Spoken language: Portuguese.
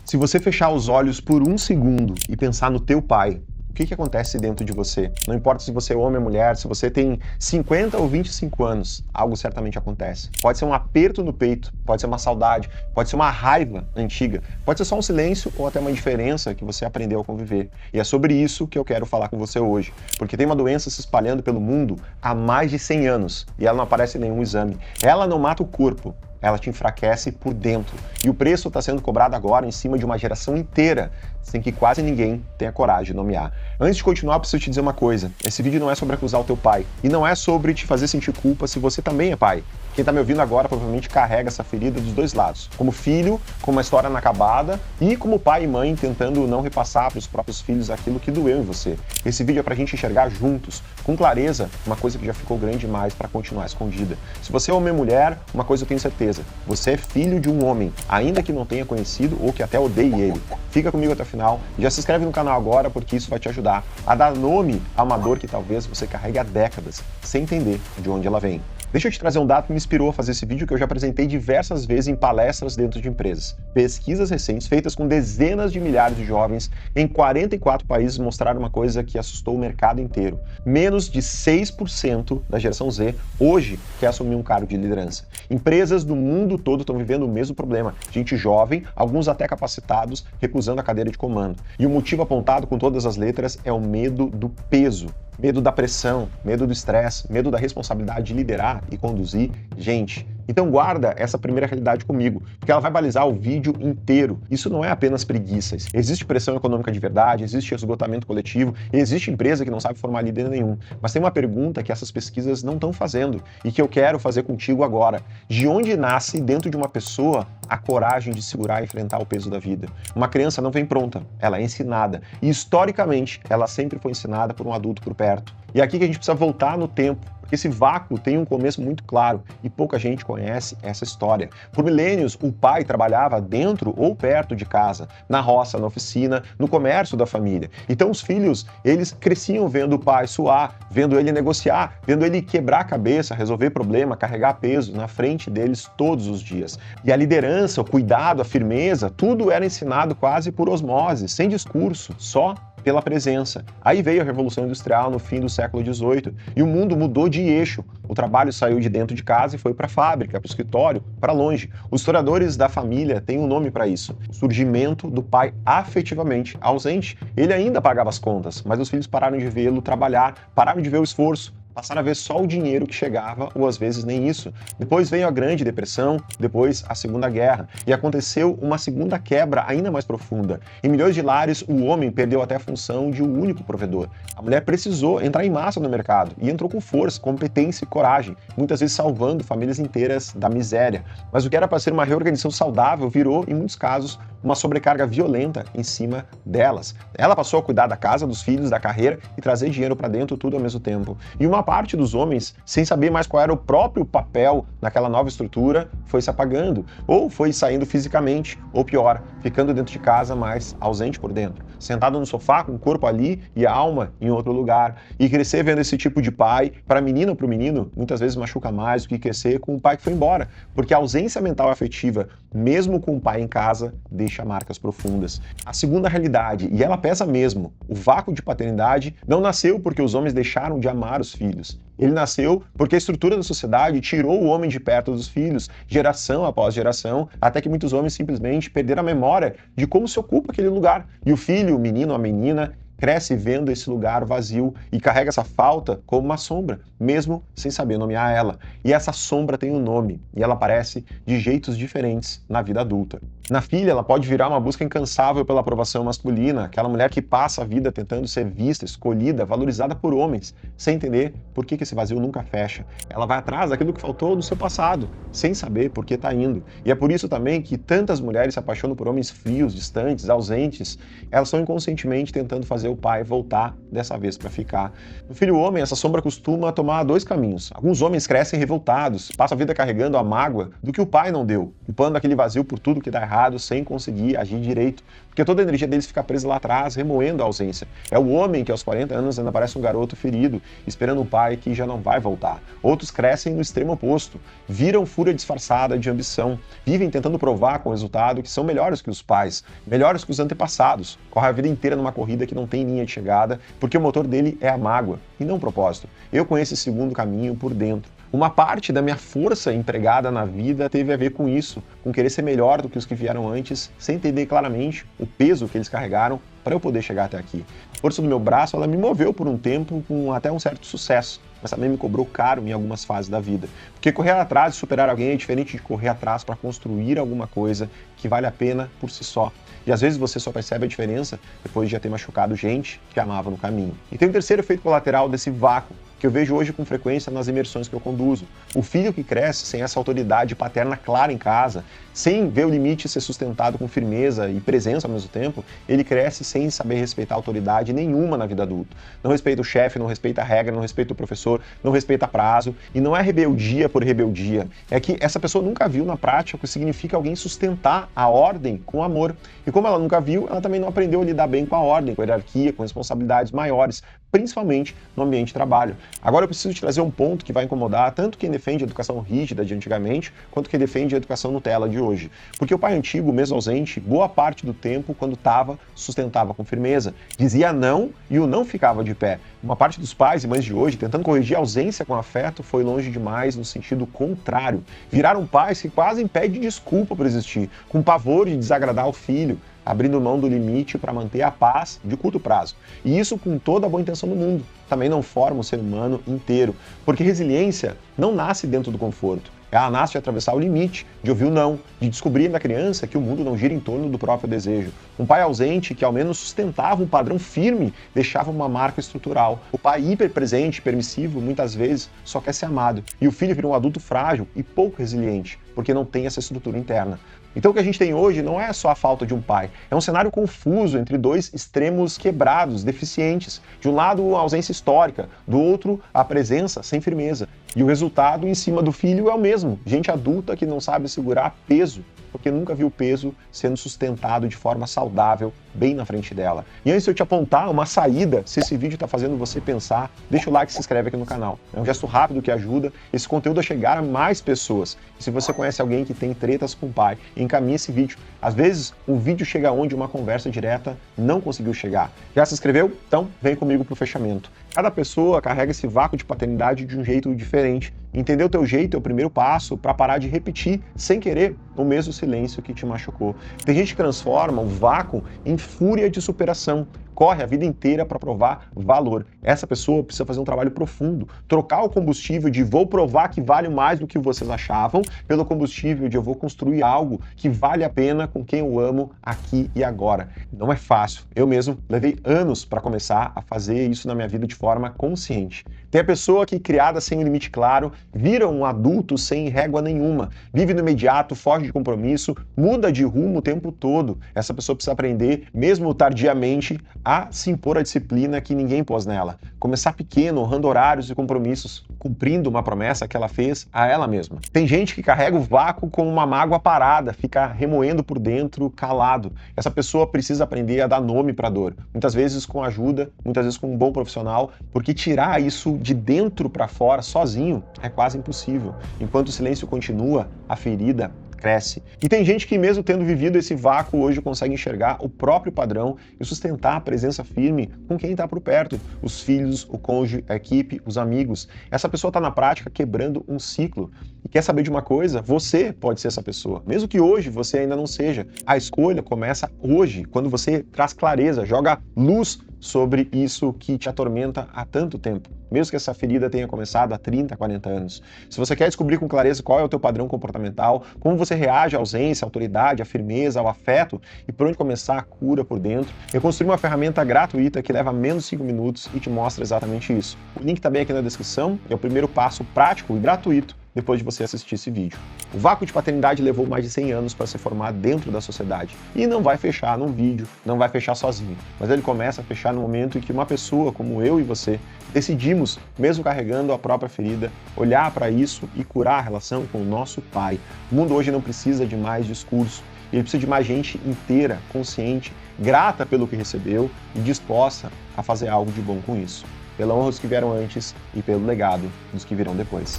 Se você fechar os olhos por um segundo e pensar no teu pai, o que acontece dentro de você? Não importa se você é homem ou mulher, se você tem 50 ou 25 anos, algo certamente acontece. Pode ser um aperto no peito, pode ser uma saudade, pode ser uma raiva antiga, pode ser só um silêncio ou até uma indiferença que você aprendeu a conviver. E é sobre isso que eu quero falar com você hoje, porque tem uma doença se espalhando pelo mundo há mais de 100 anos e ela não aparece em nenhum exame. Ela não mata o corpo, ela te enfraquece por dentro. E o preço está sendo cobrado agora em cima de uma geração inteira, sem que quase ninguém tenha coragem de nomear. Antes de continuar, preciso te dizer uma coisa. Esse vídeo não é sobre acusar o teu pai. E não é sobre te fazer sentir culpa se você também é pai. Quem está me ouvindo agora provavelmente carrega essa ferida dos dois lados. Como filho, com uma história inacabada, e como pai e mãe tentando não repassar para os próprios filhos aquilo que doeu em você. Esse vídeo é para a gente enxergar juntos, com clareza, uma coisa que já ficou grande demais para continuar escondida. Se você é homem ou mulher, uma coisa eu tenho certeza. Você é filho de um homem, ainda que não tenha conhecido ou que até odeie ele. Fica comigo até o final, já se inscreve no canal agora porque isso vai te ajudar a dar nome a uma dor que talvez você carregue há décadas, sem entender de onde ela vem. Deixa eu te trazer um dado que me inspirou a fazer esse vídeo que eu já apresentei diversas vezes em palestras dentro de empresas. Pesquisas recentes feitas com dezenas de milhares de jovens em 44 países mostraram uma coisa que assustou o mercado inteiro. Menos de 6% da geração Z hoje quer assumir um cargo de liderança. Empresas do mundo todo estão vivendo o mesmo problema. Gente jovem, alguns até capacitados, recusando a cadeira de comando. E o motivo apontado com todas as letras é o medo do peso. Medo da pressão, medo do estresse, medo da responsabilidade de liderar e conduzir gente. Então guarda essa primeira realidade comigo, porque ela vai balizar o vídeo inteiro. Isso não é apenas preguiças. Existe pressão econômica de verdade, existe esgotamento coletivo, e existe empresa que não sabe formar líder nenhum. Mas tem uma pergunta que essas pesquisas não estão fazendo e que eu quero fazer contigo agora. De onde nasce dentro de uma pessoa a coragem de segurar e enfrentar o peso da vida? Uma criança não vem pronta, ela é ensinada. E historicamente, ela sempre foi ensinada por um adulto por perto. E é aqui que a gente precisa voltar no tempo, porque esse vácuo tem um começo muito claro e pouca gente conhece essa história. Por milênios, o pai trabalhava dentro ou perto de casa, na roça, na oficina, no comércio da família. Então os filhos, eles cresciam vendo o pai suar, vendo ele negociar, vendo ele quebrar a cabeça, resolver problema, carregar peso na frente deles todos os dias. E a liderança, o cuidado, a firmeza, tudo era ensinado quase por osmose, sem discurso, só pela presença. Aí veio a Revolução Industrial no fim do século XVIII e o mundo mudou de eixo. O trabalho saiu de dentro de casa e foi para a fábrica, para o escritório, para longe. Os historiadores da família têm um nome para isso: o surgimento do pai afetivamente ausente. Ele ainda pagava as contas, mas os filhos pararam de vê-lo trabalhar, pararam de ver o esforço. Passaram a ver só o dinheiro que chegava, ou às vezes nem isso. Depois veio a Grande Depressão, depois a Segunda Guerra, e aconteceu uma segunda quebra ainda mais profunda. Em milhões de lares, o homem perdeu até a função de um único provedor. A mulher precisou entrar em massa no mercado, e entrou com força, competência e coragem, muitas vezes salvando famílias inteiras da miséria. Mas o que era para ser uma reorganização saudável virou, em muitos casos, uma sobrecarga violenta em cima delas. Ela passou a cuidar da casa, dos filhos, da carreira e trazer dinheiro para dentro, tudo ao mesmo tempo. E uma parte dos homens, sem saber mais qual era o próprio papel naquela nova estrutura, foi se apagando, ou foi saindo fisicamente, ou pior, ficando dentro de casa, mas ausente por dentro, sentado no sofá com o corpo ali e a alma em outro lugar. E crescer vendo esse tipo de pai, para a menina ou para o menino, muitas vezes machuca mais do que crescer com o pai que foi embora, porque a ausência mental e afetiva, mesmo com o pai em casa, deixa marcas profundas. A segunda realidade, e ela pesa mesmo, o vácuo de paternidade não nasceu porque os homens deixaram de amar os filhos. Ele nasceu porque a estrutura da sociedade tirou o homem de perto dos filhos, geração após geração, até que muitos homens simplesmente perderam a memória de como se ocupa aquele lugar. E o filho, o menino, a menina, cresce vendo esse lugar vazio e carrega essa falta como uma sombra, mesmo sem saber nomear ela. E essa sombra tem um nome, e ela aparece de jeitos diferentes na vida adulta. Na filha, ela pode virar uma busca incansável pela aprovação masculina, aquela mulher que passa a vida tentando ser vista, escolhida, valorizada por homens, sem entender por que esse vazio nunca fecha. Ela vai atrás daquilo que faltou no seu passado, sem saber por que está indo. E é por isso também que tantas mulheres se apaixonam por homens frios, distantes, ausentes. Elas estão inconscientemente tentando fazer teu pai voltar dessa vez para ficar. No filho homem, essa sombra costuma tomar dois caminhos. Alguns homens crescem revoltados, passam a vida carregando a mágoa do que o pai não deu, culpando aquele vazio por tudo que dá errado sem conseguir agir direito, porque toda a energia deles fica presa lá atrás, remoendo a ausência. É o homem que aos 40 anos ainda parece um garoto ferido, esperando um pai que já não vai voltar. Outros crescem no extremo oposto, viram fúria disfarçada de ambição, vivem tentando provar com o resultado que são melhores que os pais, melhores que os antepassados, correm a vida inteira numa corrida que não tem linha de chegada, porque o motor dele é a mágoa e não o propósito. Eu conheço esse segundo caminho por dentro. Uma parte da minha força empregada na vida teve a ver com isso, com querer ser melhor do que os que vieram antes, sem entender claramente o peso que eles carregaram para eu poder chegar até aqui. A força do meu braço, ela me moveu por um tempo com até um certo sucesso, mas também me cobrou caro em algumas fases da vida. Porque correr atrás de superar alguém é diferente de correr atrás para construir alguma coisa que vale a pena por si só. E às vezes você só percebe a diferença depois de já ter machucado gente que amava no caminho. E tem um terceiro efeito colateral desse vácuo, que eu vejo hoje com frequência nas imersões que eu conduzo. O filho que cresce sem essa autoridade paterna clara em casa, sem ver o limite ser sustentado com firmeza e presença ao mesmo tempo, ele cresce sem saber respeitar autoridade nenhuma na vida adulta. Não respeita o chefe, não respeita a regra, não respeita o professor, não respeita prazo. E não é rebeldia por rebeldia. É que essa pessoa nunca viu na prática o que significa alguém sustentar a ordem com amor. E como ela nunca viu, ela também não aprendeu a lidar bem com a ordem, com a hierarquia, com responsabilidades maiores, principalmente no ambiente de trabalho. Agora eu preciso te trazer um ponto que vai incomodar tanto quem defende a educação rígida de antigamente, quanto quem defende a educação Nutella de hoje. Porque o pai antigo, mesmo ausente, boa parte do tempo, quando estava, sustentava com firmeza, dizia não e o não ficava de pé. Uma parte dos pais e mães de hoje, tentando corrigir a ausência com afeto, foi longe demais no sentido contrário. Viraram pais que quase pedem desculpa por existir, com pavor de desagradar o filho, abrindo mão do limite para manter a paz de curto prazo. E isso com toda a boa intenção do mundo. Também não forma o ser humano inteiro, porque resiliência não nasce dentro do conforto. Ela nasce de atravessar o limite, de ouvir o não, de descobrir na criança que o mundo não gira em torno do próprio desejo. Um pai ausente que ao menos sustentava um padrão firme, deixava uma marca estrutural. O pai hiperpresente, permissivo, muitas vezes só quer ser amado. E o filho vira um adulto frágil e pouco resiliente, porque não tem essa estrutura interna. Então o que a gente tem hoje não é só a falta de um pai, é um cenário confuso entre dois extremos quebrados, deficientes. De um lado, a ausência histórica, do outro, a presença sem firmeza. E o resultado em cima do filho é o mesmo, gente adulta que não sabe segurar peso, porque nunca viu o peso sendo sustentado de forma saudável bem na frente dela. E antes de eu te apontar uma saída, se esse vídeo está fazendo você pensar, deixa o like e se inscreve aqui no canal. É um gesto rápido que ajuda esse conteúdo a chegar a mais pessoas. E se você conhece alguém que tem tretas com o pai, encaminhe esse vídeo. Às vezes, um vídeo chega onde uma conversa direta não conseguiu chegar. Já se inscreveu? Então, vem comigo para o fechamento. Cada pessoa carrega esse vácuo de paternidade de um jeito diferente. Entender o teu jeito é o primeiro passo para parar de repetir, sem querer, o mesmo silêncio que te machucou. Tem gente que transforma o vácuo em fúria de superação. Corre a vida inteira para provar valor. Essa pessoa precisa fazer um trabalho profundo, trocar o combustível de vou provar que vale mais do que vocês achavam, pelo combustível de eu vou construir algo que vale a pena com quem eu amo aqui e agora. Não é fácil. Eu mesmo levei anos para começar a fazer isso na minha vida de forma consciente. Tem a pessoa que, criada sem um limite claro, vira um adulto sem régua nenhuma, vive no imediato, foge de compromisso, muda de rumo o tempo todo. Essa pessoa precisa aprender, mesmo tardiamente, a se impor a disciplina que ninguém pôs nela. Começar pequeno, honrando horários e compromissos, cumprindo uma promessa que ela fez a ela mesma. Tem gente que carrega o vácuo como uma mágoa parada, fica remoendo por dentro, calado. Essa pessoa precisa aprender a dar nome para a dor. Muitas vezes com ajuda, muitas vezes com um bom profissional, porque tirar isso de dentro para fora, sozinho, é quase impossível. Enquanto o silêncio continua, a ferida cresce. E tem gente que mesmo tendo vivido esse vácuo hoje consegue enxergar o próprio padrão e sustentar a presença firme com quem está por perto, os filhos, o cônjuge, a equipe, os amigos. Essa pessoa está na prática quebrando um ciclo. E quer saber de uma coisa? Você pode ser essa pessoa, mesmo que hoje você ainda não seja. A escolha começa hoje, quando você traz clareza, joga luz sobre isso que te atormenta há tanto tempo, mesmo que essa ferida tenha começado há 30, 40 anos. Se você quer descobrir com clareza qual é o teu padrão comportamental, como você reage à ausência, à autoridade, à firmeza, ao afeto e por onde começar a cura por dentro, eu construí uma ferramenta gratuita que leva menos de 5 minutos e te mostra exatamente isso. O link está bem aqui na descrição, é o primeiro passo prático e gratuito depois de você assistir esse vídeo. O vácuo de paternidade levou mais de 100 anos para se formar dentro da sociedade e não vai fechar num vídeo, não vai fechar sozinho, mas ele começa a fechar no momento em que uma pessoa como eu e você decidimos, mesmo carregando a própria ferida, olhar para isso e curar a relação com o nosso pai. O mundo hoje não precisa de mais discurso, ele precisa de mais gente inteira, consciente, grata pelo que recebeu e disposta a fazer algo de bom com isso, pela honra dos que vieram antes e pelo legado dos que virão depois.